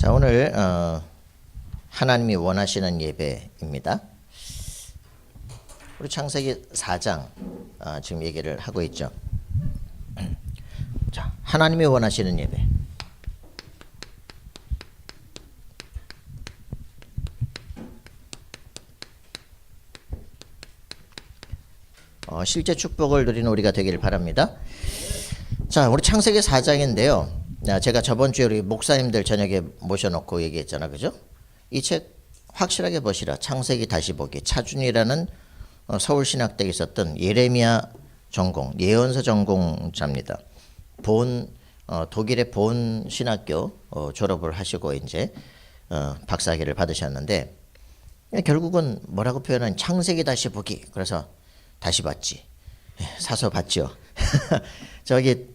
자, 오늘 하나님이 원하시는 예배입니다. 우리 창세기 4장 지금 얘기를 하고 있죠. 자, 하나님이 원하시는 예배. 실제 축복을 누리는 우리가 되길 바랍니다. 자, 우리 창세기 4장인데요. 제가 저번 주에 우리 목사님들 저녁에 모셔놓고 얘기했잖아, 그죠? 이 책 확실하게 보시라. 창세기 다시 보기. 차준이라는 서울신학대에 있었던 예레미야 전공, 예언서 전공자입니다. 독일의 본 신학교 졸업을 하시고 이제 박사학위를 받으셨는데, 결국은 뭐라고 표현한 창세기 다시 보기. 그래서 다시 봤지. 사서 봤죠. 저기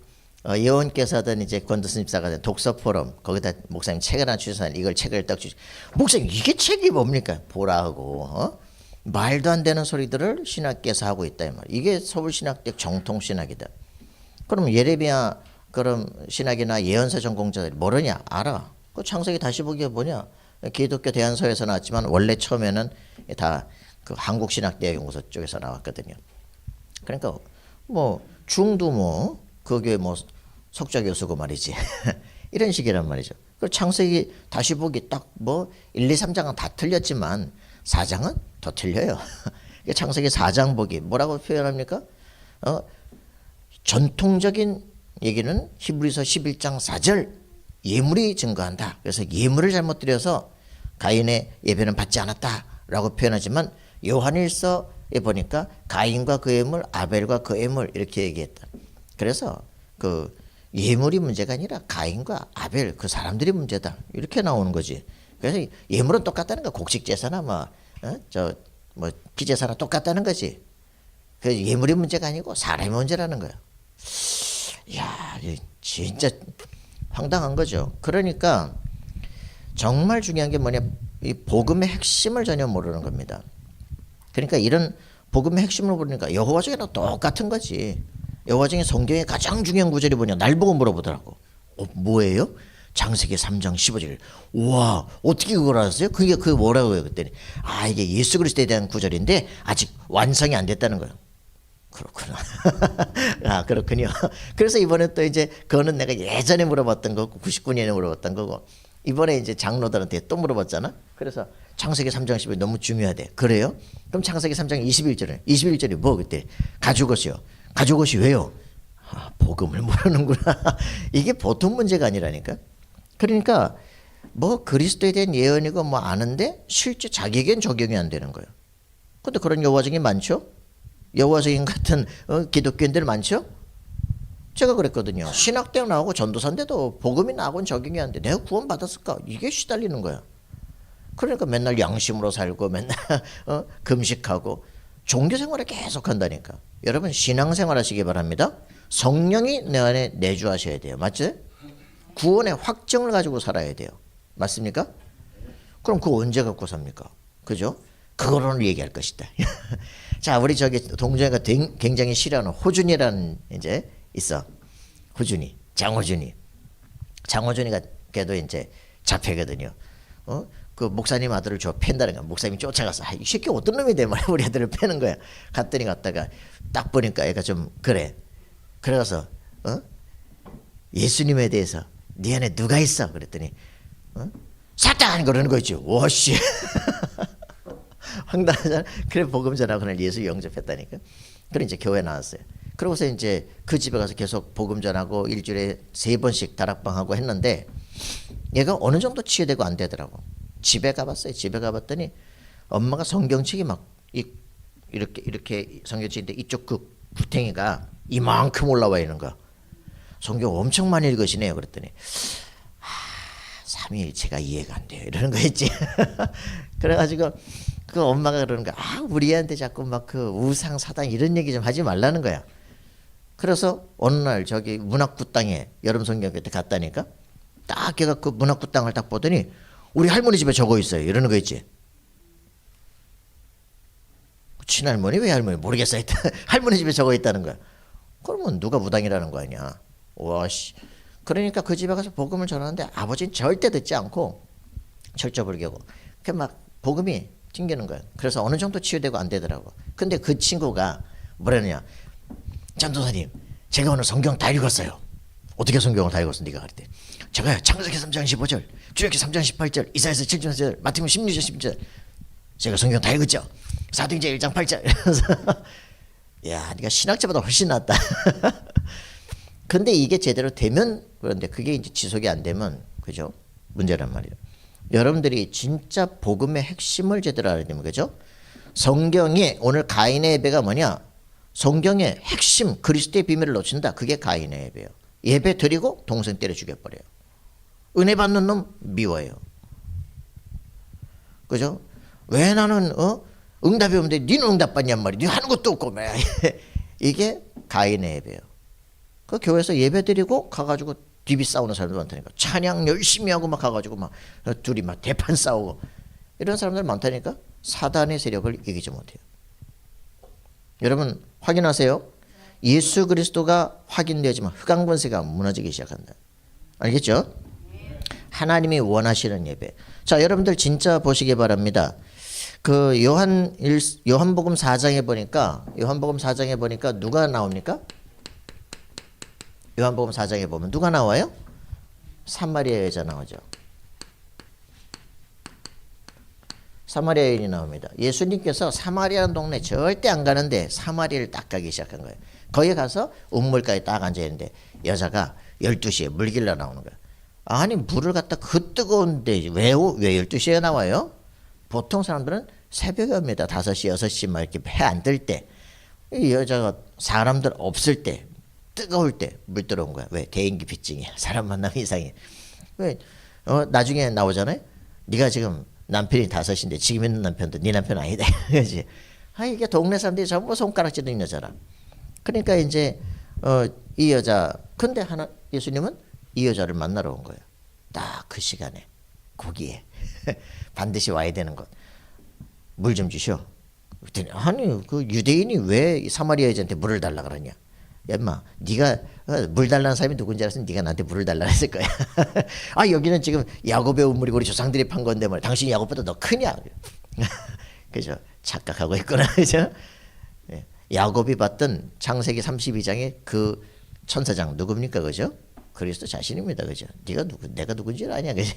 예원께서 하던 이제 권도스님사가 된 독서 포럼, 거기다 목사님 책을 하나 주셔서 이걸 책을 딱 주시. 목사님 이게 책이 뭡니까? 보라 하고 말도 안 되는 소리들을 신학계에서 하고 있다 이 말. 이게 서울신학대 정통 신학이다. 그럼 예레미야 그럼 신학이나 예언서 전공자들이 모르냐? 알아. 그 창세기 다시 보기가 뭐냐? 기독교 대안서에서 나왔지만 원래 처음에는 다 그 한국신학대연구소 쪽에서 나왔거든요. 그러니까 뭐 중도 그게 석좌 교수고 말이지. 이런 식이란 말이죠. 그 창세기 다시 보기 딱 1, 2, 3장은 다 틀렸지만 4장은 더 틀려요. 창세기 4장 보기 뭐라고 표현합니까? 전통적인 얘기는 히브리서 11장 4절 예물이 증거한다. 그래서 예물을 잘못 드려서 가인의 예배는 받지 않았다라고 표현하지만 요한일서에 보니까 가인과 그 예물, 아벨과 그 예물 이렇게 얘기했다. 그래서 그 예물이 문제가 아니라 가인과 아벨 그 사람들이 문제다. 이렇게 나오는 거지. 그래서 예물은 똑같다는 거. 곡식 제사나 기제사나 똑같다는 거지. 그 예물이 문제가 아니고 사람이 문제라는 거야. 이야, 진짜 황당한 거죠. 그러니까 정말 중요한 게 뭐냐? 이 복음의 핵심을 전혀 모르는 겁니다. 그러니까 이런 복음의 핵심을 모르니까 여호와중에는 똑같은 거지. 여호와중에 성경의 가장 중요한 구절이 뭐냐? 날 보고 물어보더라고. 뭐예요? 창세기 3장 15절. 우와, 어떻게 그걸 알았어요? 그게 뭐라고 해요? 그랬더니 이게 예수 그리스도에 대한 구절인데 아직 완성이 안 됐다는 거예요. 그렇구나. 그렇군요. 그래서 이번에 또 이제 그거는 내가 예전에 물어봤던 거고 99년에 물어봤던 거고 이번에 이제 장로들한테 또 물어봤잖아. 그래서 창세기 3장 15절 너무 중요하대. 그래요? 그럼 창세기 3장 21절이 뭐 그때? 가죽옷이요. 가죽옷이 왜요? 복음을 모르는구나. 이게 보통 문제가 아니라니까. 그러니까 그리스도에 대한 예언이고 아는데 실제 자기에겐 적용이 안 되는 거예요. 근데 그런 여호와증인 많죠? 여호와증인 같은 기독교인들 많죠? 제가 그랬거든요. 신학대학 나오고 전도사인데도 복음이 나하고는 적용이 안 돼. 내가 구원 받았을까? 이게 시달리는 거야. 그러니까 맨날 양심으로 살고 맨날 금식하고 종교생활을 계속 한다니까. 여러분 신앙생활 하시기 바랍니다. 성령이 내 안에 내주하셔야 돼요. 맞죠? 구원의 확정을 가지고 살아야 돼요. 맞습니까? 그럼 그거 언제 갖고 삽니까? 그죠? 그거로는 얘기할 것이다. 자, 우리 저기 동정이가 굉장히 싫어하는 호준이라는 이제 있어. 호준이, 장호준이가 걔도 이제 자폐거든요. 그 목사님 아들을 팬다는 거야. 목사님이 쫓아가서 이 새끼 어떤 놈이 돼 말이야. 우리 아들을 패는 거야. 갔다가 딱 보니까 애가 좀 그래. 그래서 예수님에 대해서 네 안에 누가 있어? 그랬더니 사탄 그러는 거 있죠. 와씨. 황당하잖아. 그래 복음 전하고 그날 예수 영접했다니까. 그래 이제 교회 나왔어요. 그러고서 이제 그 집에 가서 계속 복음 전하고 일주일에 3번씩 다락방하고 했는데 얘가 어느 정도 치유되고 안 되더라고. 집에 가봤어요. 집에 가봤더니 엄마가 성경책이 이렇게 성경책인데 이쪽 그 구탱이가 이만큼 올라와 있는 거야. 성경 엄청 많이 읽으시네요. 그랬더니 삼위일체가 이해가 안 돼요. 이러는 거 있지. 그래가지고 그 엄마가 그러는 거야. 우리 애한테 자꾸 그 우상 사단 이런 얘기 좀 하지 말라는 거야. 그래서 어느 날 저기 문학구땅에 여름 성경회 때 갔다니까 딱 걔가 그 문학구땅을 딱 보더니 우리 할머니 집에 적어 있어요. 이러는 거 있지. 친할머니 왜 할머니 모르겠어. 할머니 집에 적어 있다는 거야. 그러면 누가 무당이라는 거 아니야. 와씨. 그러니까 그 집에 가서 복음을 전하는데 아버지는 절대 듣지 않고 철저불교고 막 복음이 튕기는 거예요. 그래서 어느 정도 치유되고 안 되더라고. 근데 그 친구가 뭐라느냐, 전도사님 제가 오늘 성경 다 읽었어요. 어떻게 성경을 다 읽었어 네가? 그랬대. 제가 창세기 3장 15절, 출애굽기 3장 18절, 이사야서 7장 4절, 마태복음 16장 10절 제가 성경 다 읽었죠. 사도행전 1장 8절. 야, 네가 신학자보다 훨씬 낫다. 근데 이게 제대로 되면 그런데 그게 이제 지속이 안 되면 그죠? 문제란 말이에요. 여러분들이 진짜 복음의 핵심을 제대로 알아야 되면 그죠? 성경에 오늘 가인의 예배가 뭐냐? 성경의 핵심 그리스도의 비밀을 놓친다. 그게 가인의 예배예요. 예배 드리고 동생 때려 죽여버려요. 은혜 받는 놈 미워해요. 그죠? 왜 나는 응답이 없는데 니는 응답 받냔 말이야. 니 하는 것도 없고 왜. 이게 가인의 예배예요. 그 교회에서 예배 드리고 가가지고 디비 싸우는 사람들 많다니까. 찬양 열심히 하고 막 가가지고 막 둘이 막 대판 싸우고 이런 사람들 많다니까. 사단의 세력을 이기지 못해요. 여러분 확인하세요. 예수 그리스도가 확인되지만 흑암 권세가 무너지기 시작한다. 알겠죠? 하나님이 원하시는 예배. 자, 여러분들 진짜 보시기 바랍니다. 그 요한복음 4장에 보니까 누가 나옵니까? 요한복음 4장에 보면 누가 나와요? 사마리아 여자 나오죠. 사마리아 여인이 나옵니다. 예수님께서 사마리아라는 동네 절대 안 가는데 사마리아를 딱 가기 시작한 거예요. 거기 가서 우물가에 딱 앉아있는데 여자가 12시에 물 길러 나오는 거예요. 아니 물을 갖다 그 뜨거운데 왜 12시에 나와요? 보통 사람들은 새벽에 옵니다. 5시, 6시 막 이렇게 해 안 뜰 때. 이 여자가 사람들 없을 때 뜨거울 때 물 들어온 거야. 왜? 대인기피증이야. 사람 만나면 이상해. 왜? 나중에 나오잖아요. 네가 지금 남편이 5인데 지금 있는 남편도 네 남편 아니다. 그렇지? 이게 동네 사람들이 전부 손가락질하는 여자라. 그러니까 이제 이 여자 근데 예수님은 이 여자를 만나러 온 거예요. 딱 그 시간에 거기에 반드시 와야 되는 것. 물 좀 주시오. 그랬더니 아니 그 유대인이 왜 사마리아 여자한테 물을 달라 그러냐. 야 인마 네가 물 달라는 사람이 누군지 알았으면 네가 나한테 물을 달라 했을 거야. 여기는 지금 야곱의 우물이고 우리 조상들이 판 건데 뭐 당신이 야곱보다 더 크냐. 그죠? 착각하고 있구나. 그죠? 야곱이 봤던 창세기 32장의 그 천사장 누굽니까? 그죠? 그리스도 자신입니다. 그죠? 내가 누군지 아냐. 그죠?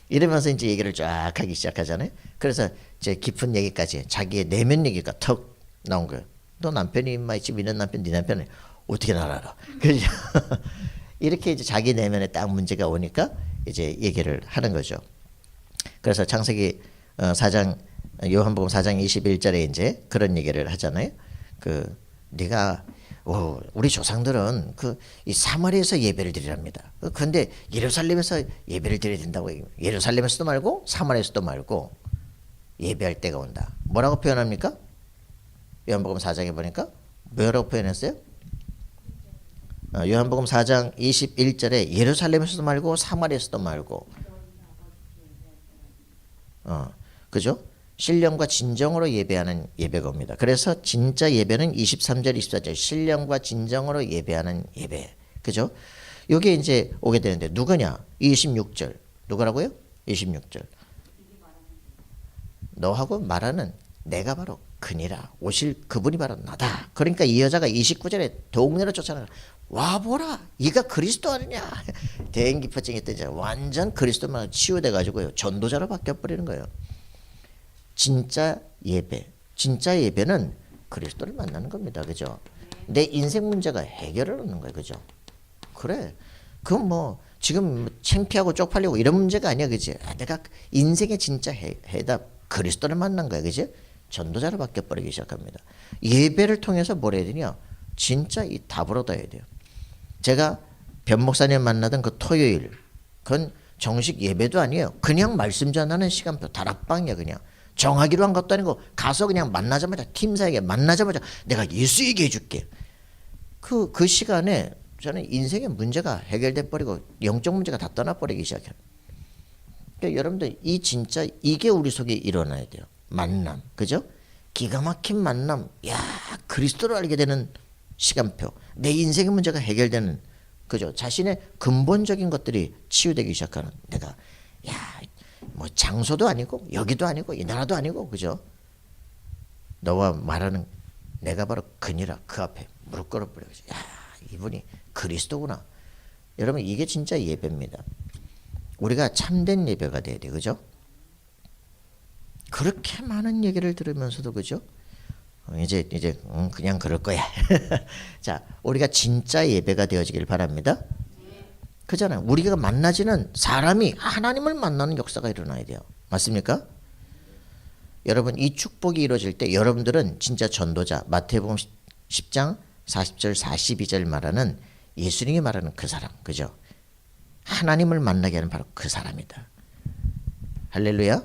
이러면서 이제 얘기를 쫙 하기 시작하잖아요. 그래서 이제 깊은 얘기까지 자기의 내면 얘기가 턱 나온 거예요. 너 남편이 인마 지금 있는 남편 네 남편이 어떻게 날 알아? 그죠? 이렇게 이제 자기 내면에 딱 문제가 오니까 이제 얘기를 하는 거죠. 그래서 창세기 4장 요한복음 4장 21절에 이제 그런 얘기를 하잖아요. 네가 우리 조상들은 이 사마리아에서 예배를 드리랍니다. 그런데 예루살렘에서 예배를 드려야 된다고. 예루살렘에서도 말고 사마리아에서도 말고 예배할 때가 온다. 뭐라고 표현합니까? 요한복음 4장에 보니까 뭐라고 표현했어요? 요한복음 4장 21절에 예루살렘에서도 말고 사마리아에서도 말고 그죠? 신령과 진정으로 예배하는 예배가 옵니다. 그래서 진짜 예배는 23절 24절 신령과 진정으로 예배하는 예배. 그죠? 요게 이제 오게 되는데 누구냐? 26절 누구라고요? 26절 너하고 말하는 내가 바로 그니라. 오실 그분이 바로 나다. 그러니까 이 여자가 29절에 동네로 쫓아나가. 와보라 이가 그리스도 아니냐. 대인기피증 했던 자 완전 그리스도만 치유돼가지고요 전도자로 바뀌어버리는 거예요. 진짜 예배는 그리스도를 만나는 겁니다. 그죠? 내 인생 문제가 해결을 얻는 거예요. 그죠? 그래. 그건 뭐 지금 창피하고 쪽팔리고 이런 문제가 아니야. 그지? 내가 인생의 진짜 해답 그리스도를 만난 거야. 그지? 전도자로 바뀌어버리기 시작합니다. 예배를 통해서 뭘 해야 되냐? 진짜 이 답을 얻어야 돼요. 제가 변 목사님 만나던 그 토요일 그건 정식 예배도 아니에요. 그냥 말씀 전하는 시간표 다락방이야. 그냥 정하기로 한 것도 아니고 가서 그냥 만나자마자 팀사에게 만나자마자 내가 예수 얘기해 줄게. 그 시간에 저는 인생의 문제가 해결돼 버리고 영적 문제가 다 떠나버리기 시작해요. 그러니까 여러분들 이게 우리 속에 일어나야 돼요. 만남, 그죠? 기가 막힌 만남. 야, 그리스도를 알게 되는 시간표. 내 인생의 문제가 해결되는 그죠? 자신의 근본적인 것들이 치유되기 시작하는. 내가 뭐 장소도 아니고 여기도 아니고 이 나라도 아니고, 그죠? 너와 말하는 내가 바로 그니라. 그 앞에 무릎 꿇어버려. 이분이 그리스도구나. 여러분, 이게 진짜 예배입니다. 우리가 참된 예배가 돼야 돼, 그죠? 그렇게 많은 얘기를 들으면서도, 그죠? 이제 그냥 그럴 거야. 자, 우리가 진짜 예배가 되어지길 바랍니다. 그잖아요. 우리가 만나지는 사람이 하나님을 만나는 역사가 일어나야 돼요. 맞습니까? 여러분, 이 축복이 이루어질 때 여러분들은 진짜 전도자, 마태복음 10장 40절 42절 말하는 예수님이 말하는 그 사람, 그죠? 하나님을 만나게 하는 바로 그 사람이다. 할렐루야.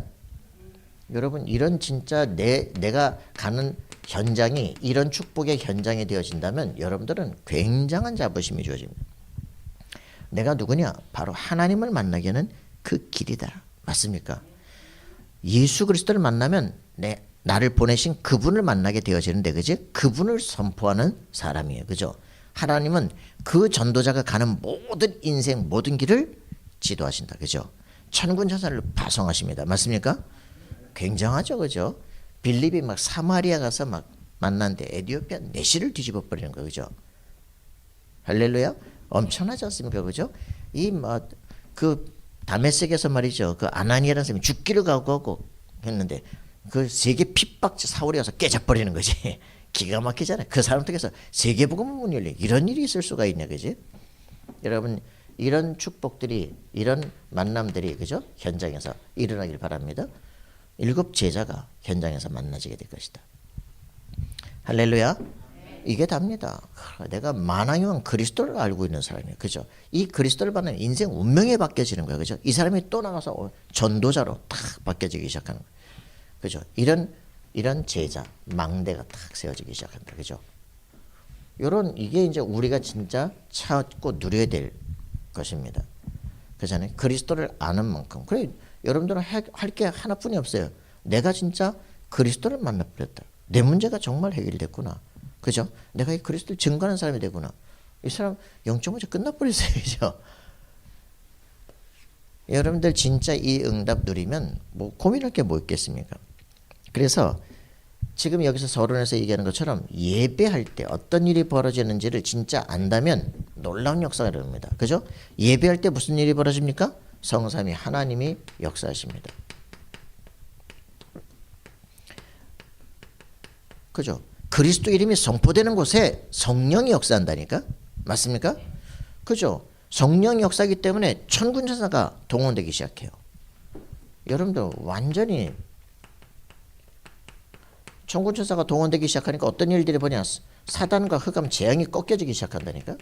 여러분, 이런 진짜 내가 가는 현장이 이런 축복의 현장이 되어진다면 여러분들은 굉장한 자부심이 주어집니다. 내가 누구냐? 바로 하나님을 만나게 하는 그 길이다. 맞습니까? 예수 그리스도를 만나면 나를 보내신 그분을 만나게 되어지는데, 그지? 그분을 선포하는 사람이에요. 그죠? 하나님은 그 전도자가 가는 모든 인생 모든 길을 지도하신다. 그죠? 천군 천사를 파송하십니다. 맞습니까? 굉장하죠. 그죠? 빌립이 막 사마리아 가서 막 만났는데 에티오피아 내시를 뒤집어 버리는 거, 그죠? 할렐루야. 엄청나지 않습니까? 그죠? 그 다메섹에서 말이죠. 그 아나니아라는 사람이 죽기를 각오하고 했는데 그 세계 핍박자 사울이 가서 깨져버리는 거지. 기가 막히잖아요. 그 사람 통해서 세계복음의 문이 열려. 이런 일이 있을 수가 있냐, 그지? 여러분, 이런 축복들이, 이런 만남들이, 그죠? 현장에서 일어나길 바랍니다. 7 제자가 현장에서 만나지게 될 것이다. 할렐루야. 이게 답니다. 내가 만왕의 그리스도를 알고 있는 사람이에요. 그죠? 이 그리스도를 받는 인생 운명이 바뀌어지는 거예요. 그죠? 이 사람이 또 나가서 전도자로 탁 바뀌어지기 시작하는 거예요. 그죠? 이런 제자, 망대가 탁 세워지기 시작한다. 그죠? 이게 이제 우리가 진짜 찾고 누려야 될 것입니다. 그잖아요. 그리스도를 아는 만큼. 그래, 여러분들은 할 게 하나뿐이 없어요. 내가 진짜 그리스도를 만나버렸다. 내 문제가 정말 해결됐구나. 그죠? 내가 이 그리스도를 증거하는 사람이 되구나. 이 사람 영적 문제 끝나버렸어요. 그죠? 여러분들 진짜 이 응답 누리면 뭐 고민할 게 뭐 있겠습니까? 그래서 지금 여기서 서론에서 얘기하는 것처럼 예배할 때 어떤 일이 벌어지는지를 진짜 안다면 놀라운 역사가 일어납니다. 그죠? 예배할 때 무슨 일이 벌어집니까? 성삼위 하나님이 역사하십니다. 그죠? 그리스도 이름이 선포되는 곳에 성령이 역사한다니까? 맞습니까? 그죠? 성령이 역사하기 때문에 천군천사가 동원되기 시작해요. 여러분들 완전히 천군천사가 동원되기 시작하니까 어떤 일들이 뭐냐? 사단과 흑암 재앙이 꺾여지기 시작한다니까?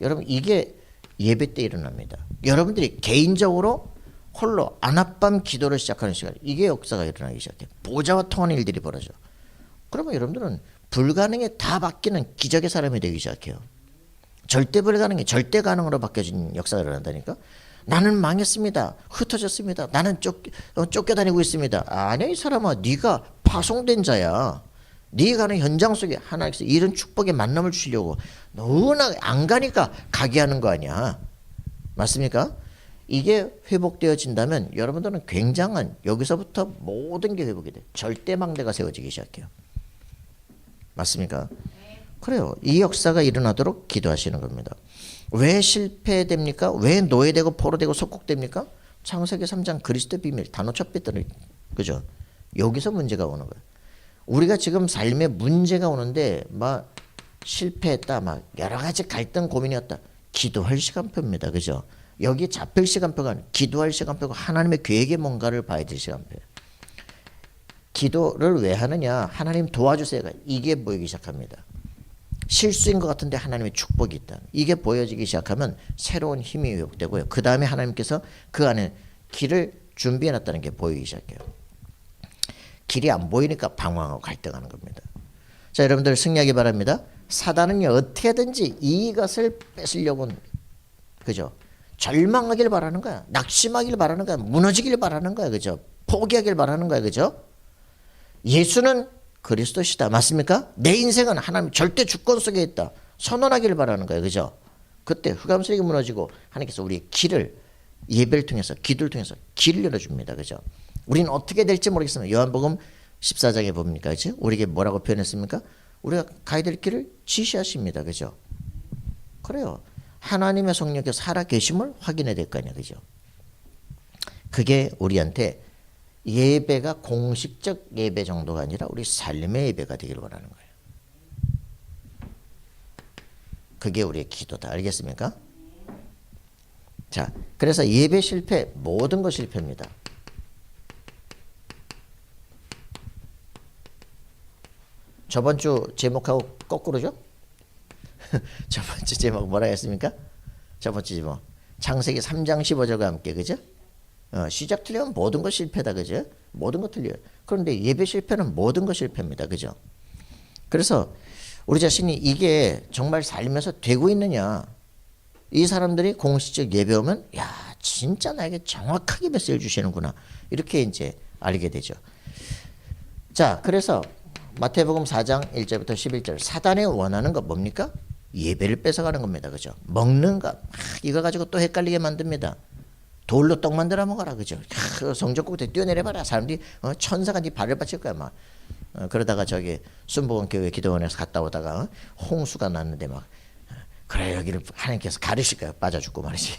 여러분, 이게 예배 때 일어납니다. 여러분들이 개인적으로 홀로 안압밤 기도를 시작하는 시간, 이게 역사가 일어나기 시작해요. 보좌와 통하는 일들이 벌어져. 그러면 여러분들은 불가능에 다 바뀌는 기적의 사람이 되기 시작해요. 절대 불가능이 절대 가능으로 바뀌어진 역사가 일어난다니까. 나는 망했습니다. 흩어졌습니다. 나는 쫓겨다니고 있습니다. 아니야, 이 사람아, 네가 파송된 자야. 네가 가는 현장 속에 하나님께서 이런 축복의 만남을 주시려고 너무나 안 가니까 가게 하는 거 아니야. 맞습니까? 이게 회복되어진다면 여러분들은 굉장한, 여기서부터 모든 게 회복이 돼. 절대망대가 세워지기 시작해요. 맞습니까? 그래요. 이 역사가 일어나도록 기도하시는 겁니다. 왜 실패됩니까? 왜 노예되고 포로되고 속국됩니까? 창세기 3장 그리스도 비밀 단어 첫 뺐더니, 그죠? 여기서 문제가 오는 거예요. 우리가 지금 삶에 문제가 오는데 막 실패했다, 막 여러 가지 갈등 고민이었다. 기도할 시간표입니다. 그죠? 여기 잡힐 시간표가 아니라 기도할 시간표고 하나님의 계획에 뭔가를 봐야 될 시간표예요. 기도를 왜 하느냐? 하나님 도와주세요가 이게 보이기 시작합니다. 실수인 것 같은데 하나님의 축복이 있다. 이게 보여지기 시작하면 새로운 힘이 회복되고요. 그 다음에 하나님께서 그 안에 길을 준비해놨다는 게 보이기 시작해요. 길이 안 보이니까 방황하고 갈등하는 겁니다. 자, 여러분들 승리하기 바랍니다. 사단은요, 어떻게든지 이것을 뺏으려고, 그죠? 절망하길 바라는 거야. 낙심하길 바라는 거야. 무너지길 바라는 거야. 그죠? 포기하길 바라는 거야. 그죠? 예수는 그리스도시다. 맞습니까? 내 인생은 하나님 절대 주권 속에 있다. 선언하기를 바라는 거예요. 그죠? 그때 흑암세력이 무너지고 하나님께서 우리의 길을 예배를 통해서 기도를 통해서 길을 열어줍니다. 그죠? 우리는 어떻게 될지 모르겠습니다. 요한복음 14장에 봅니까? 그죠? 우리에게 뭐라고 표현했습니까? 우리가 가야 될 길을 지시하십니다. 그죠? 그래요. 하나님의 성령께서 살아계심을 확인해야 될 거 아니야. 그죠? 그게 우리한테 예배가 공식적 예배 정도가 아니라 우리 삶의 예배가 되기를 원하는 거예요. 그게 우리의 기도다. 알겠습니까? 자, 그래서 예배 실패, 모든 것 실패입니다. 저번 주 제목하고 거꾸로죠? 저번 주 제목 뭐라 했습니까? 저번 주 제목 창세기 3장 15절과 함께, 그죠? 시작 틀리면 모든 것 실패다, 그죠? 모든 것 틀려요. 그런데 예배 실패는 모든 것 실패입니다, 그죠? 그래서 우리 자신이 이게 정말 살면서 되고 있느냐? 이 사람들이 공식적 예배 오면 야, 진짜 나에게 정확하게 메시지를 주시는구나. 이렇게 이제 알게 되죠. 자, 그래서 마태복음 4장 1절부터 11절 사단이 원하는 거 뭡니까? 예배를 뺏어가는 겁니다. 그죠? 먹는 것. 이거 가지고 또 헷갈리게 만듭니다. 돌로 떡 만들어 먹어라. 그죠? 성전국에 뛰어내려봐라. 사람들이 천사가 네 발을 받칠 거야. 막. 그러다가 저기 순복음 교회 기도원에서 갔다 오다가 홍수가 났는데 막 그래 여기를 하나님께서 가르실 거야. 빠져 죽고 말이지.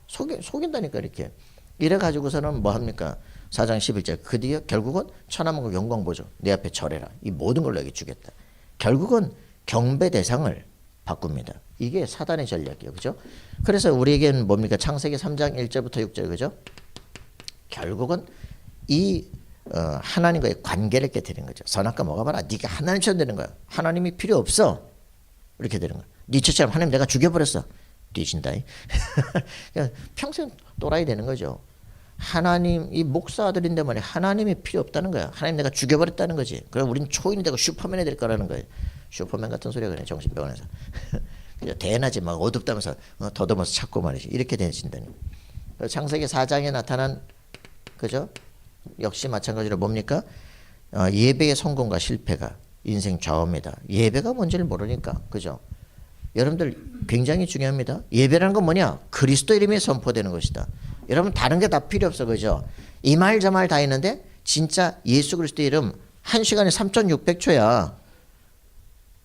속인다니까 이렇게. 이래 가지고서는 뭐 합니까? 4장 11절 그 뒤에 결국은 천하만국 영광 보죠. 내 앞에 절해라. 이 모든 걸 너에게 주겠다. 결국은 경배 대상을 바꿉니다. 이게 사단의 전략이에요. 그죠? 그래서 우리에게는 뭡니까? 창세기 3장 1절부터 6절 그죠? 결국은 이 하나님과의 관계를 깨뜨리는 거죠. 선악과 먹어봐라. 네가 하나님처럼 되는 거야. 하나님이 필요 없어. 이렇게 되는 거야. 니처처럼 하나님 내가 죽여버렸어. 뒤진다. 평생 또라이 되는 거죠. 하나님 이 목사들인데 말이야. 하나님이 필요 없다는 거야. 하나님 내가 죽여버렸다는 거지. 그럼 우린 초인이 되고 슈퍼맨이 될 거라는 거예요. 슈퍼맨 같은 소리가 그냥 정신병원에서. 대낮에 막 어둡다면서 더듬어서 찾고 말이지. 이렇게 되신다니. 창세기 4장에 나타난 그죠? 역시 마찬가지로 뭡니까? 예배의 성공과 실패가 인생 좌우입니다. 예배가 뭔지를 모르니까. 그죠? 여러분들 굉장히 중요합니다. 예배라는 건 뭐냐? 그리스도 이름이 선포되는 것이다. 여러분 다른 게 다 필요 없어. 그죠? 이 말 저 말 다 있는데 진짜 예수 그리스도 이름 1시간에 3,600초야.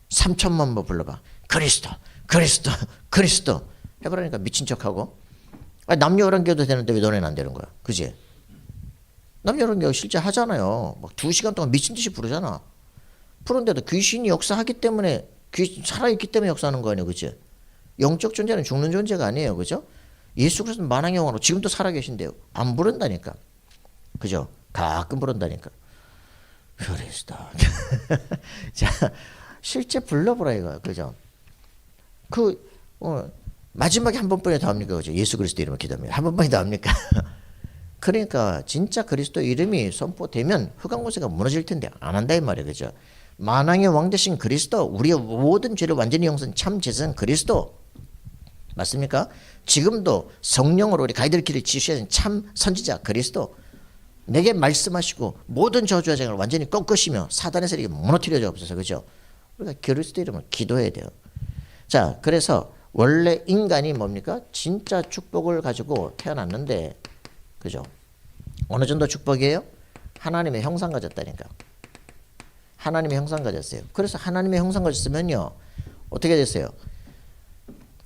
3,000만 번 불러봐. 그리스도 그리스도 그리스도 해보라니까 미친 척하고. 남녀 열한교도 되는데 왜 너네는 안 되는 거야? 그지? 남녀 열한교 실제 하잖아요. 막 2시간 동안 미친 듯이 부르잖아. 그런데도 귀신이 역사하기 때문에 귀신 살아있기 때문에 역사하는 거 아니에요. 그치? 영적 존재는 죽는 존재가 아니에요. 그죠? 예수 그리스도는 만왕의 영화로 지금도 살아계신데요. 안 부른다니까. 그죠? 가끔 부른다니까. 그리스도. 자, 실제 불러보라 이거. 그죠? 마지막에 한 번뿐이 더 합니까? 그죠? 예수 그리스도 이름을 기도합니다. 한 번뿐이 더 합니까? 그러니까 진짜 그리스도 이름이 선포되면 흑암고세가 무너질 텐데 안 한다 이 말이에요. 그죠? 만왕의 왕 되신 그리스도, 우리의 모든 죄를 완전히 용서한 참 제사장 그리스도 맞습니까? 지금도 성령으로 우리 가이들 길을 지시하신 참 선지자 그리스도, 내게 말씀하시고 모든 저주와 장을 완전히 꺾으시며 사단의 세력이 무너뜨려 주옵소서. 그죠? 우리가 그리스도 이름을 기도해야 돼요. 자, 그래서 원래 인간이 뭡니까? 진짜 축복을 가지고 태어났는데, 그죠? 어느 정도 축복이에요? 하나님의 형상 가졌다니까. 하나님의 형상 가졌어요. 그래서 하나님의 형상 가졌으면요, 어떻게 됐어요?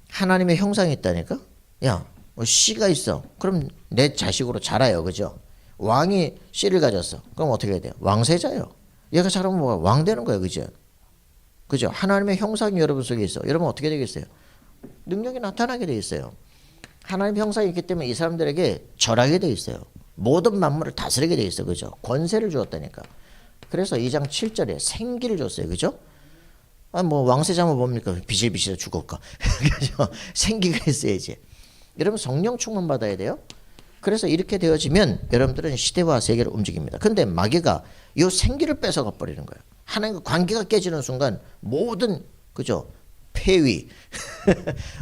하나님의 형상이 있다니까? 야, 씨가 있어. 그럼 내 자식으로 자라요. 그죠? 왕이 씨를 가졌어. 그럼 어떻게 해야 돼요? 왕세자요. 얘가 자라면 뭐가 왕 되는 거예요. 그죠? 그죠? 하나님의 형상이 여러분 속에 있어. 여러분 어떻게 되겠어요? 능력이 나타나게 돼 있어요. 하나님의 형상이 있기 때문에 이 사람들에게 절하게 돼 있어요. 모든 만물을 다스리게 돼 있어. 그죠? 권세를 주었다니까. 그래서 2장 7절에 생기를 줬어요. 그죠? 뭐 왕세자면 뭡니까? 비실비실 죽을까? 그죠? 생기가 있어야지. 여러분 성령 충만 받아야 돼요. 그래서 이렇게 되어지면 여러분들은 시대와 세계를 움직입니다. 근데 마귀가 이 생기를 뺏어가 버리는 거예요. 하나님과 관계가 깨지는 순간 모든, 그죠? 폐위,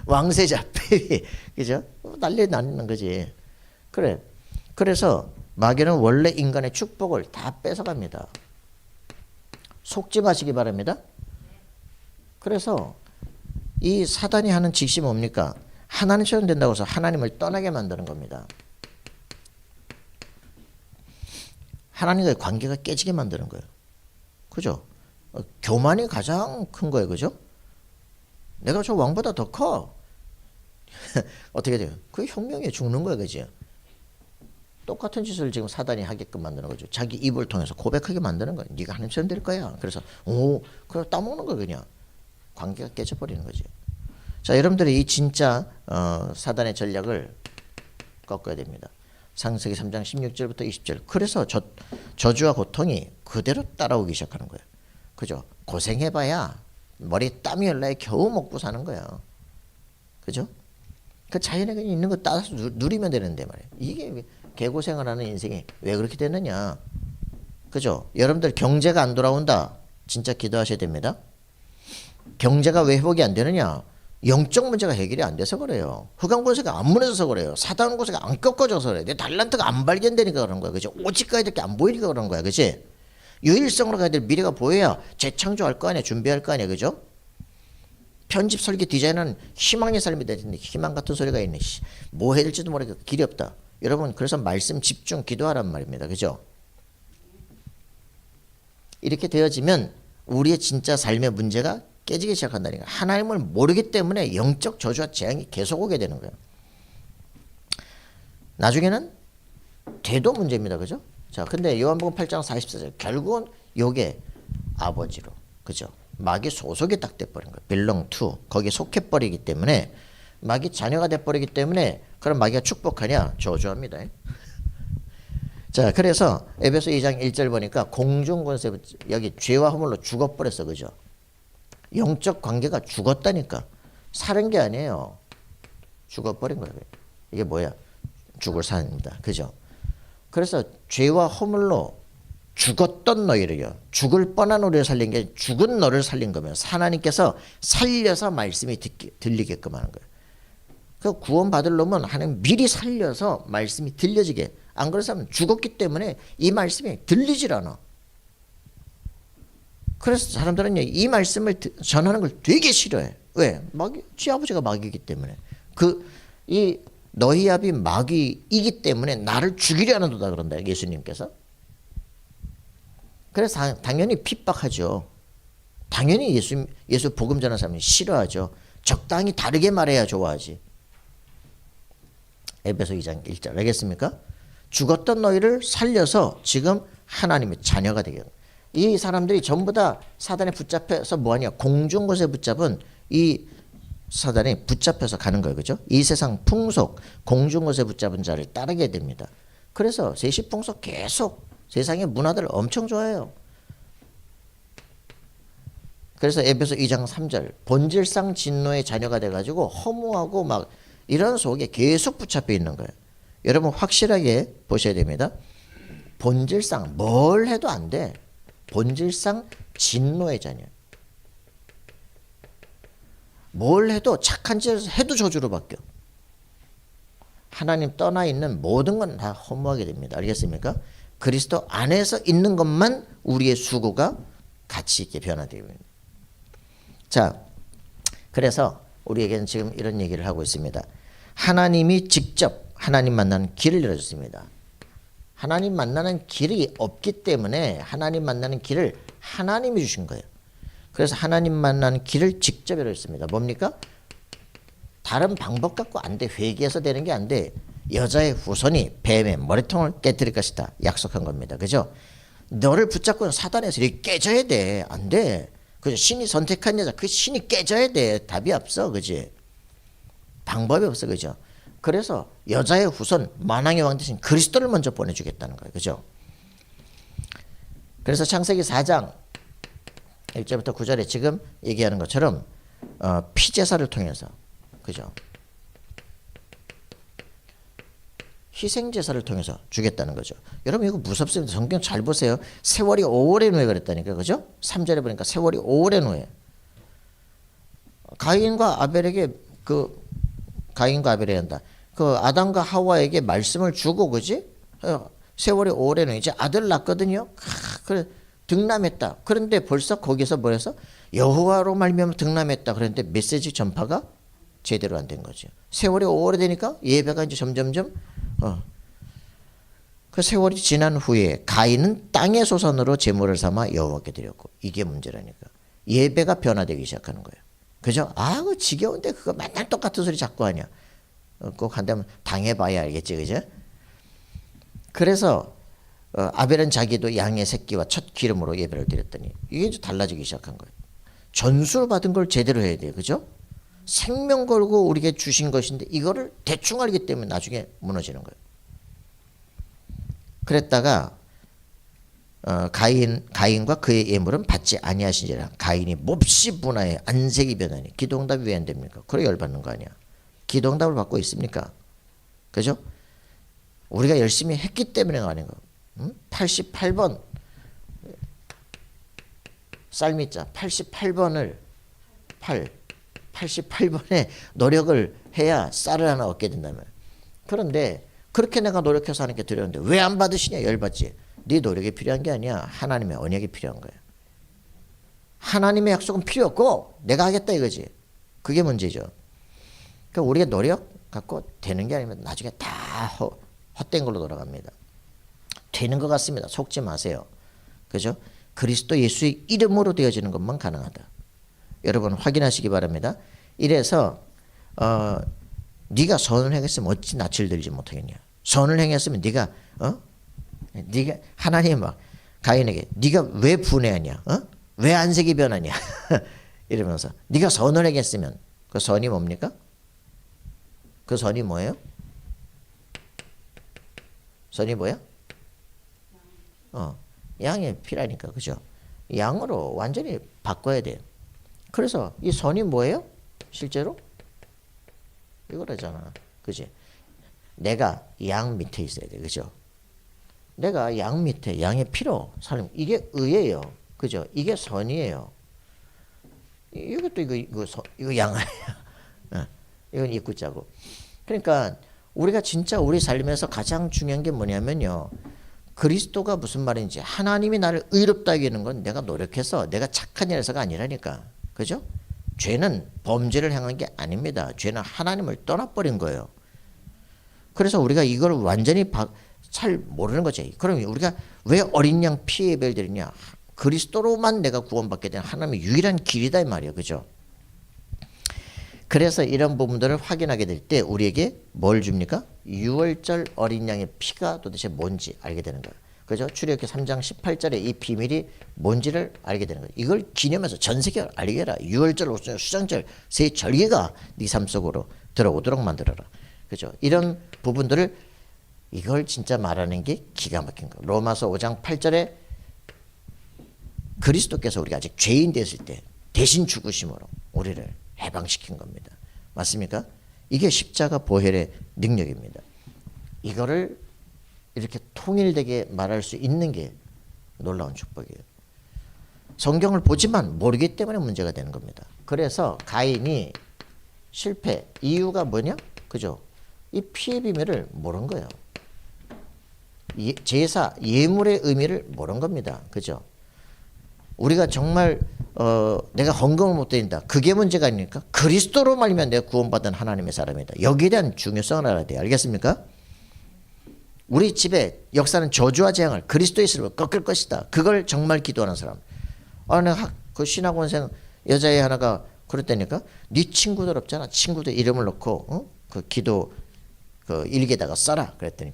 왕세자 폐위, 그죠? 난리 나는 거지. 그래. 그래서 마귀는 원래 인간의 축복을 다 뺏어갑니다. 속지 마시기 바랍니다. 그래서 이 사단이 하는 짓이 뭡니까? 하나님처럼 된다고 해서 하나님을 떠나게 만드는 겁니다. 하나님과의 관계가 깨지게 만드는 거예요. 그죠? 교만이 가장 큰 거예요. 그죠? 내가 저 왕보다 더 커. 어떻게 돼요? 그게 혁명에 죽는 거예요. 그죠? 똑같은 짓을 지금 사단이 하게끔 만드는 거죠. 자기 입을 통해서 고백하게 만드는 거예요. 네가 하나님처럼 될 거야. 그래서 그걸 따먹는 거예요. 그냥. 관계가 깨져버리는 거죠. 자, 여러분들이 이 진짜 사단의 전략을 꺾어야 됩니다. 창세기 3장 16절부터 20절. 그래서 저주와 고통이 그대로 따라오기 시작하는 거예요. 그죠? 고생해봐야 머리 땀이 흘러야 겨우 먹고 사는 거야. 그죠? 그 자연에 그냥 있는 거 따라서 누리면 되는데 말이에요. 이게 개고생을 하는 인생이 왜 그렇게 됐느냐? 그죠? 여러분들 경제가 안 돌아온다. 진짜 기도하셔야 됩니다. 경제가 왜 회복이 안 되느냐? 영적 문제가 해결이 안 돼서 그래요. 흑암권세가 안 무너져서 그래요. 사단권세가 안 꺾어져서 그래요. 내 달란트가 안 발견되니까 그런 거야. 그죠? 오직 가야 될 게 안 보이니까 그런 거야. 그치? 유일성으로 가야 될 미래가 보여야 재창조할 거 아니야. 준비할 거 아니야. 그죠? 편집 설계 디자인은 희망의 삶이 되는데 희망 같은 소리가 있네. 뭐 해야 될지도 모르겠고 길이 없다. 여러분 그래서 말씀 집중 기도하란 말입니다. 그죠? 이렇게 되어지면 우리의 진짜 삶의 문제가 깨지기 시작한다니까. 하나님을 모르기 때문에 영적 저주와 재앙이 계속 오게 되는 거예요. 나중에는 돼도 문제입니다. 그죠? 자, 근데 요한복음 8장 44절 결국은 요게 아버지로, 그죠? 마귀 소속이 딱 돼버린 거예요. belong to 거기에 속해버리기 때문에 마귀 자녀가 돼버리기 때문에 그럼 마귀가 축복하냐? 저주합니다. 자, 그래서 에베소 2장 1절 보니까 공중권세 여기 죄와 허물로 죽어버렸어. 그죠? 영적 관계가 죽었다니까. 사는 게 아니에요. 죽어버린 거예요. 이게 뭐야? 죽을 산입니다. 그죠? 그래서 죄와 허물로 죽었던 너희를요. 죽을 뻔한 우리를 살린 게 죽은 너를 살린 거면 하나님께서 살려서 말씀이 들리게끔 하는 거예요. 그 구원 받을 놈은 하나님 미리 살려서 말씀이 들려지게. 안 그래서 죽었기 때문에 이 말씀이 들리질 않아. 그래서 사람들은 이 말씀을 전하는 걸 되게 싫어해. 왜? 지 아버지가 마귀이기 때문에. 이 너희 아비 마귀이기 때문에 나를 죽이려 하는도다 그런다. 예수님께서. 그래서 당연히 핍박하죠. 당연히 예수 복음 전하는 사람이 싫어하죠. 적당히 다르게 말해야 좋아하지. 에베소 2장 1절 알겠습니까? 죽었던 너희를 살려서 지금 하나님의 자녀가 되게. 이 사람들이 전부 다 사단에 붙잡혀서 뭐하냐? 공중곳에 붙잡은 이 사단에 붙잡혀서 가는 거예요. 그죠? 이 세상 풍속, 공중곳에 붙잡은 자를 따르게 됩니다. 그래서 세시풍속 계속 세상의 문화들을 엄청 좋아해요. 그래서 에베소 2장 3절 본질상 진노의 자녀가 돼가지고 허무하고 막 이런 속에 계속 붙잡혀 있는 거예요. 여러분 확실하게 보셔야 됩니다. 본질상 뭘 해도 안 돼. 본질상 진노의 자녀. 뭘 해도 착한 짓을 해도 저주로 바뀌어. 하나님 떠나 있는 모든 건 다 허무하게 됩니다. 알겠습니까? 그리스도 안에서 있는 것만 우리의 수고가 가치 있게 변화되고 있습니다. 자, 그래서 우리에게는 지금 이런 얘기를 하고 있습니다. 하나님이 직접 하나님 만나는 길을 열어줬습니다. 하나님 만나는 길이 없기 때문에 하나님 만나는 길을 하나님이 주신 거예요. 그래서 하나님 만나는 길을 직접 열어줬습니다. 뭡니까? 다른 방법 갖고 안 돼. 회개해서 되는 게 안 돼. 여자의 후손이 뱀의 머리통을 깨뜨릴 것이다. 약속한 겁니다. 그죠? 너를 붙잡고는 사단의 세력이 깨져야 돼. 안 돼. 그죠? 신이 선택한 여자, 그 신이 깨져야 돼. 답이 없어. 그지? 방법이 없어. 그죠? 그래서 여자의 후손, 만왕의 왕 대신 그리스도를 먼저 보내주겠다는 거예요. 그죠? 그래서 창세기 4장 1절부터 9절에 지금 얘기하는 것처럼 피제사를 통해서, 그죠? 희생제사를 통해서 주겠다는 거죠. 여러분 이거 무섭습니다. 성경 잘 보세요. 세월이 5월의 노예 그랬다니까. 그죠? 3절에 보니까 세월이 5월의 노예. 가인과 아벨에게 가인과 아벨에 한다. 아담과 하와에게 말씀을 주고, 그지? 세월이 5월에 노예. 이제 아들 낳거든요. 그래 등남했다. 그런데 벌써 거기서 뭐래서 여호와로 말미암아 등남했다. 그런데 메시지 전파가 제대로 안 된 거죠. 세월이 오래되니까 예배가 이제 점점점 그 세월이 지난 후에 가인은 땅의 소산으로 제물을 삼아 여호와께 드렸고, 이게 문제라니까. 예배가 변화되기 시작하는 거예요. 그죠? 그 지겨운데 그거 맨날 똑같은 소리 자꾸 하냐. 꼭 한다면 당해봐야 알겠지, 그죠? 그래서 아벨은 자기도 양의 새끼와 첫 기름으로 예배를 드렸더니 이게 이제 달라지기 시작한 거예요. 전수를 받은 걸 제대로 해야 돼요, 그죠? 생명 걸고 우리에게 주신 것인데 이거를 대충 알기 때문에 나중에 무너지는 거예요. 그랬다가 가인과 그의 예물은 받지 아니하신지라. 가인이 몹시 분하여 안색이 변하니 기도응답이 왜 안 됩니까? 그래 열받는 거 아니야. 기도응답을 받고 있습니까? 그죠? 우리가 열심히 했기 때문에가 아닌 거. 88번 쌀미자 88번을 88번의 노력을 해야 쌀을 하나 얻게 된다면. 그런데 그렇게 내가 노력해서 하는 게 두려운데 왜 안 받으시냐? 열받지. 네 노력이 필요한 게 아니야. 하나님의 언약이 필요한 거야. 하나님의 약속은 필요 없고 내가 하겠다 이거지. 그게 문제죠. 그러니까 우리가 노력 갖고 되는 게 아니면 나중에 다 헛된 걸로 돌아갑니다. 되는 것 같습니다. 속지 마세요. 그죠? 그리스도 예수의 이름으로 되어지는 것만 가능하다. 여러분 확인하시기 바랍니다. 이래서 네가 선을 행했으면 어찌 낯을 들지 못하겠냐. 선을 행했으면 네가 하나님 막 가인에게 네가 왜 분해하냐, 왜 안색이 변하냐 이러면서 네가 선을 행했으면 그 선이 뭡니까? 그 선이 뭐예요? 선이 뭐야? 양의 피라니까, 그죠? 양으로 완전히 바꿔야 돼요. 그래서 이 선이 뭐예요? 실제로 이거라잖아, 그지? 내가 양 밑에 있어야 돼, 그죠? 내가 양 밑에 양의 피로 살면 이게 의예요, 그죠? 이게 선이에요. 이것도 이거 양 아니야. 이건 입구자고. 그러니까 우리가 진짜 우리 삶에서 가장 중요한 게 뭐냐면요. 그리스도가 무슨 말인지, 하나님이 나를 의롭다 여기는 건 내가 노력해서 내가 착한 일에서가 아니라니까. 그죠? 죄는 범죄를 행한 게 아닙니다. 죄는 하나님을 떠나버린 거예요. 그래서 우리가 이걸 완전히 잘 모르는 거지. 그럼 우리가 왜 어린 양 피 예배를 드리냐? 그리스도로만 내가 구원받게 된 하나님의 유일한 길이다 이 말이에요. 그죠? 그래서 이런 부분들을 확인하게 될 때 우리에게 뭘 줍니까? 유월절 어린 양의 피가 도대체 뭔지 알게 되는 거예요. 그죠? 출애굽기 3장 18절에 이 비밀이 뭔지를 알게 되는 거예요. 이걸 기념해서 전 세계를 알게 해라. 유월절, 오순절, 수장절 세 절기가 네 삶 속으로 들어오도록 만들어라. 그죠? 이런 부분들을 이걸 진짜 말하는 게 기가 막힌 거예요. 로마서 5장 8절에 그리스도께서 우리가 아직 죄인 됐을 때 대신 죽으심으로 우리를 해방시킨 겁니다. 맞습니까? 이게 십자가 보혈의 능력입니다. 이거를 이렇게 통일되게 말할 수 있는 게 놀라운 축복이에요. 성경을 보지만 모르기 때문에 문제가 되는 겁니다. 그래서 가인이 실패 이유가 뭐냐? 그죠? 이 피의 비밀을 모른 거예요. 제사 예물의 의미를 모른 겁니다. 그죠? 우리가 정말 내가 헌금을 못 드린다. 그게 문제가 아니니까 그리스도로 말미암아 내가 구원받은 하나님의 사람이다. 여기에 대한 중요성을 알아야 돼요. 알겠습니까? 우리 집에 역사는 저주와 재앙을 그리스도의 이름으로 꺾을 것이다. 그걸 정말 기도하는 사람. 내가 그 신학원생 여자애 하나가 그랬다니까. 네 친구들 없잖아. 친구들 이름을 넣고 그 기도 그 일기에다가 써라. 그랬더니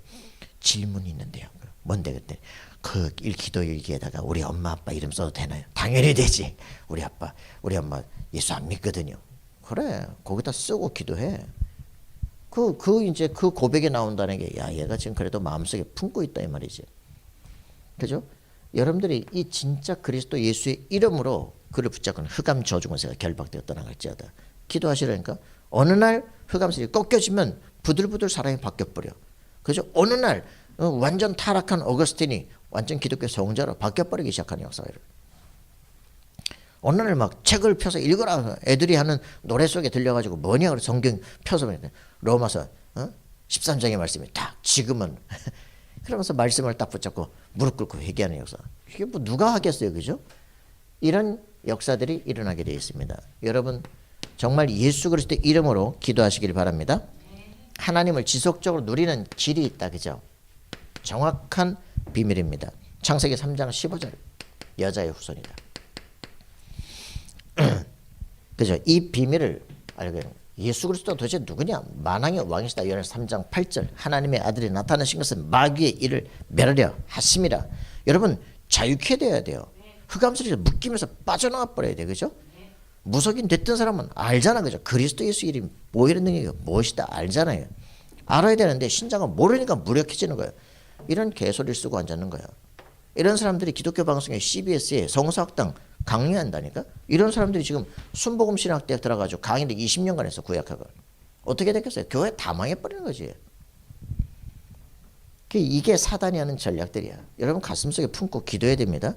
질문이 있는데요. 뭔데 그랬더니 그 기도 일기에다가 우리 엄마 아빠 이름 써도 되나요? 당연히 되지. 우리 아빠 우리 엄마 예수 안 믿거든요. 그래 거기다 쓰고 기도해. 이제 그 고백이 나온다는 게 야 얘가 지금 그래도 마음속에 품고 있다 이 말이지. 그죠? 여러분들이 이 진짜 그리스도 예수의 이름으로 그를 붙잡고는 흑암 저주 권세가 결박되어 떠나갈지어다. 기도하시라니까. 어느 날 흑암술이 꺾여지면 부들부들 사람이 바뀌어버려. 그죠? 어느 날 완전 타락한 어거스틴이 완전 기독교 성자로 바뀌어버리기 시작하는 역사를. 어느 날 막 책을 펴서 읽으라 애들이 하는 노래 속에 들려가지고 뭐냐 그래 성경 펴서 보니까 로마서 13장의 말씀이 딱 지금은 그러면서 말씀을 딱 붙잡고 무릎 꿇고 회개하는 역사. 이게 뭐 누가 하겠어요, 그죠? 이런 역사들이 일어나게 되어 있습니다. 여러분 정말 예수 그리스도 이름으로 기도하시길 바랍니다. 하나님을 지속적으로 누리는 길이 있다, 그죠? 정확한 비밀입니다. 창세기 3장 15절 여자의 후손이다. 그죠? 이 비밀을 알게 되는 거예요. 예수 그리스도가 도대체 누구냐? 만왕의 왕이시다. 요한일서 3장 8절 하나님의 아들이 나타나신 것은 마귀의 일을 멸하려 하심이라. 여러분 자유케 돼야 돼요. 흑암소리에 묶이면서 빠져나와 버려야 돼, 그죠? 무속인 됐던 사람은 알잖아, 그죠? 그리스도 예수 이름이 뭐 이런 능력이 무엇이다 알잖아요. 알아야 되는데 신자가 모르니까 무력해지는 거예요. 이런 개소리를 쓰고 앉았는 거예요. 이런 사람들이 기독교 방송에 CBS에 성서학당 강의한다니까. 이런 사람들이 지금 순복음신학대학 들어가지고 강의를 20년간 했어, 구약학을. 어떻게 됐겠어요? 교회 다 망해버리는 거지. 이게 사단이 하는 전략들이야. 여러분 가슴속에 품고 기도해야 됩니다.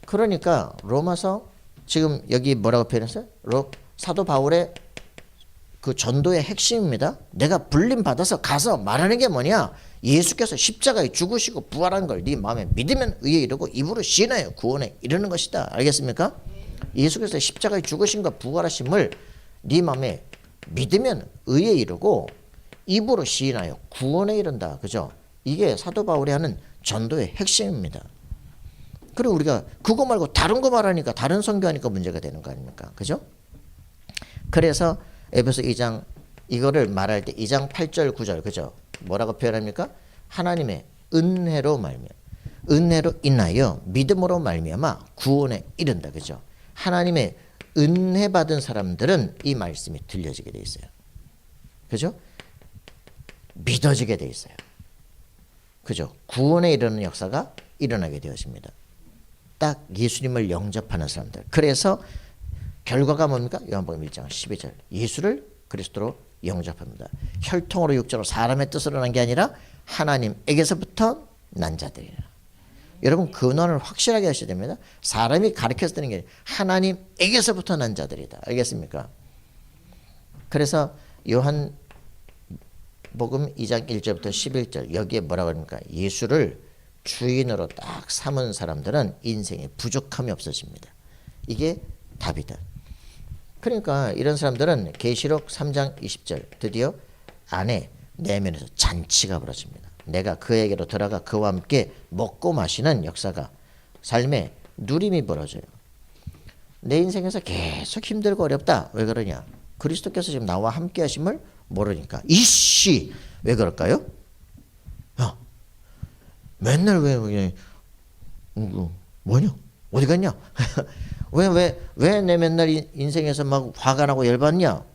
그러니까 로마서 지금 여기 뭐라고 표현했어요? 사도 바울의 그 전도의 핵심입니다. 내가 불림 받아서 가서 말하는 게 뭐냐? 예수께서 십자가에 죽으시고 부활한 걸 네 마음에 믿으면 의에 이르고 입으로 시인하여 구원에 이르는 것이다. 알겠습니까? 예수께서 십자가에 죽으신 것 부활하심을 네 마음에 믿으면 의에 이르고 입으로 시인하여 구원에 이른다. 그죠? 이게 사도 바울이 하는 전도의 핵심입니다. 그리고 우리가 그거 말고 다른 거 말하니까 다른 선교하니까 문제가 되는 거 아닙니까? 그죠? 그래서 에베소 2장 이거를 말할 때 2장 8절 9절 그죠? 뭐라고 표현합니까? 하나님의 은혜로 말미암아 은혜로 인하여 믿음으로 말미암아 구원에 이른다. 그죠? 하나님의 은혜 받은 사람들은 이 말씀이 들려지게 돼 있어요. 그죠? 믿어지게 돼 있어요. 그죠? 구원에 이르는 역사가 일어나게 되어집니다. 딱 예수님을 영접하는 사람들. 그래서 결과가 뭡니까? 요한복음 1장 12절 예수를 그리스도로 영접합니다. 혈통으로 육적으로 사람의 뜻으로 난 게 아니라 하나님에게서부터 난 자들이라. 여러분 근원을 확실하게 하셔야 됩니다. 사람이 가르쳐서 되는 게 아니라 하나님에게서부터 난 자들이다. 알겠습니까? 그래서 요한복음 2장 1절부터 11절 여기에 뭐라고 합니까? 예수를 주인으로 딱 삼은 사람들은 인생에 부족함이 없어집니다. 이게 답이다. 그러니까 이런 사람들은 계시록 3장 20절 드디어 안에 내면에서 잔치가 벌어집니다. 내가 그에게로 들어가 그와 함께 먹고 마시는 역사가 삶에 누림이 벌어져요. 내 인생에서 계속 힘들고 어렵다. 왜 그러냐? 그리스도께서 지금 나와 함께 하심을 모르니까. 이씨 왜 그럴까요? 야 맨날 왜 뭐냐? 어디 갔냐? 왜 내 맨날 인생에서 막 화가 나고 열받냐?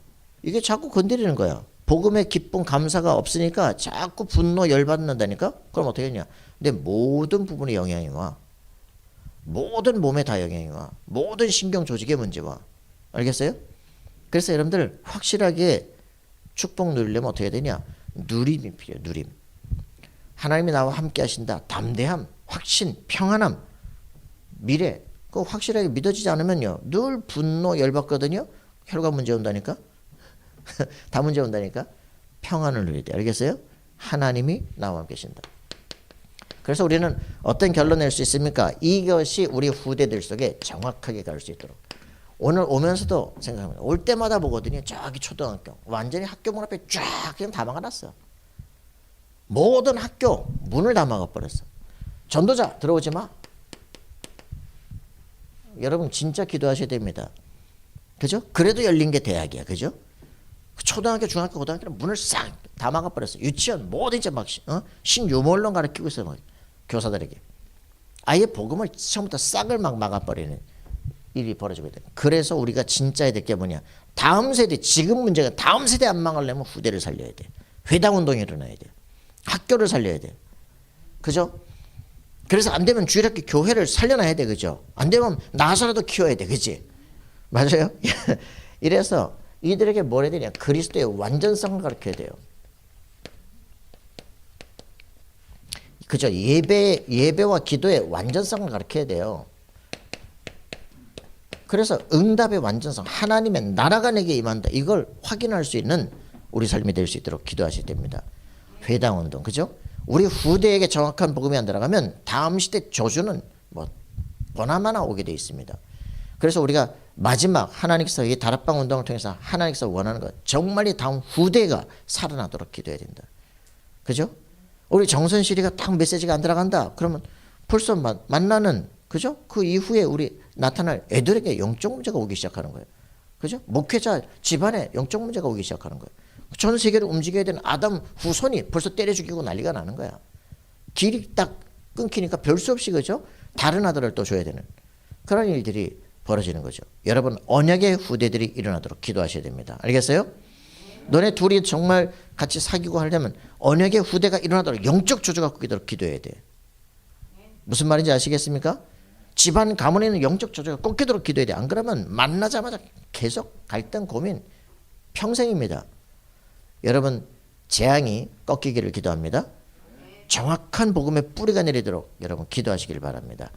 이게 자꾸 건드리는 거야. 복음의 기쁨 감사가 없으니까 자꾸 분노 열받는다니까? 그럼 어떻게 했냐? 내 모든 부분에 영향이 와. 모든 몸에 다 영향이 와. 모든 신경 조직에 문제 와. 알겠어요? 그래서 여러분들 확실하게 축복 누리려면 어떻게 해야 되냐? 누림이 필요해요. 누림. 하나님이 나와 함께 하신다. 담대함, 확신, 평안함, 미래. 그거 확실하게 믿어지지 않으면요. 늘 분노, 열받거든요. 혈관 문제 온다니까. 다 문제 온다니까. 평안을 누려야 돼. 알겠어요? 하나님이 나와 함께 하신다. 그래서 우리는 어떤 결론 낼 수 있습니까? 이것이 우리 후대들 속에 정확하게 갈 수 있도록. 오늘 오면서도 생각합니다. 올 때마다 보거든요. 저기 초등학교. 완전히 학교 문 앞에 쫙 그냥 다 막아놨어. 모든 학교 문을 다 막아버렸어. 전도자 들어오지 마. 여러분 진짜 기도하셔야 됩니다. 그죠? 그래도 열린 게 대학이야. 그죠? 초등학교, 중학교, 고등학교는 문을 싹 다 막아버렸어. 유치원 모든 이제 막 신유물론 가르치고 있어요. 막 교사들에게. 아예 복음을 처음부터 싹을 막 막아버리는 일이 벌어지고 있다. 그래서 우리가 진짜 해야 될 게 뭐냐. 다음 세대, 지금 문제가 다음 세대 안 망하려면 후대를 살려야 돼. 회당운동이 일어나야 돼. 학교를 살려야 돼. 그죠? 그래서 안 되면 주일학교 교회를 살려놔야 돼. 그죠? 안 되면 나서라도 키워야 돼. 그치? 맞아요? 이래서 이들에게 뭘 해야 되냐? 그리스도의 완전성을 가르쳐야 돼요. 그죠? 예배와 기도의 완전성을 가르쳐야 돼요. 그래서 응답의 완전성, 하나님의 나라가 내게 임한다. 이걸 확인할 수 있는 우리 삶이 될 수 있도록 기도하셔야 됩니다. 회당운동, 그죠? 우리 후대에게 정확한 복음이 안 들어가면 다음 시대 저주는 뭐 보나마나 오게 돼 있습니다. 그래서 우리가 마지막 하나님께서 이 다락방 운동을 통해서 하나님께서 원하는 것, 정말 이 다음 후대가 살아나도록 기도해야 된다. 그죠? 우리 정선실이가 딱 메시지가 안 들어간다. 그러면 벌써 만나는, 그죠? 그 이후에 우리 나타날 애들에게 영적 문제가 오기 시작하는 거예요. 그죠? 목회자 집안에 영적 문제가 오기 시작하는 거예요. 전 세계를 움직여야 되는 아담 후손이 벌써 때려 죽이고 난리가 나는 거야. 길이 딱 끊기니까 별 수 없이, 그죠? 다른 아들을 또 줘야 되는 그런 일들이 벌어지는 거죠. 여러분, 언약의 후대들이 일어나도록 기도하셔야 됩니다. 알겠어요? 너네 둘이 정말 같이 사귀고 하려면 언약의 후대가 일어나도록 영적 조주가 꺾이도록 기도해야 돼. 무슨 말인지 아시겠습니까? 집안 가문에 있는 영적 조주가 꺾이도록 기도해야 돼. 안 그러면 만나자마자 계속 갈등 고민 평생입니다. 여러분, 재앙이 꺾이기를 기도합니다. 정확한 복음의 뿌리가 내리도록 여러분 기도하시길 바랍니다.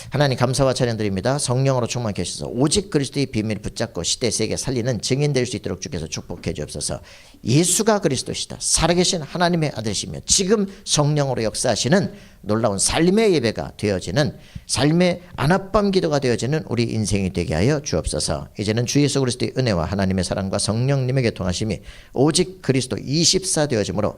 하나님 감사와 찬양드립니다. 성령으로 충만케 하셔서 오직 그리스도의 비밀을 붙잡고 시대 세계 살리는 증인 될 수 있도록 주께서 축복해 주옵소서. 예수가 그리스도시다. 살아계신 하나님의 아들이시며 지금 성령으로 역사하시는 놀라운 삶의 예배가 되어지는, 삶의 안압밤 기도가 되어지는 우리 인생이 되게 하여 주옵소서. 이제는 주 예수 그리스도의 은혜와 하나님의 사랑과 성령님에게 통하심이 오직 그리스도 24 되어지므로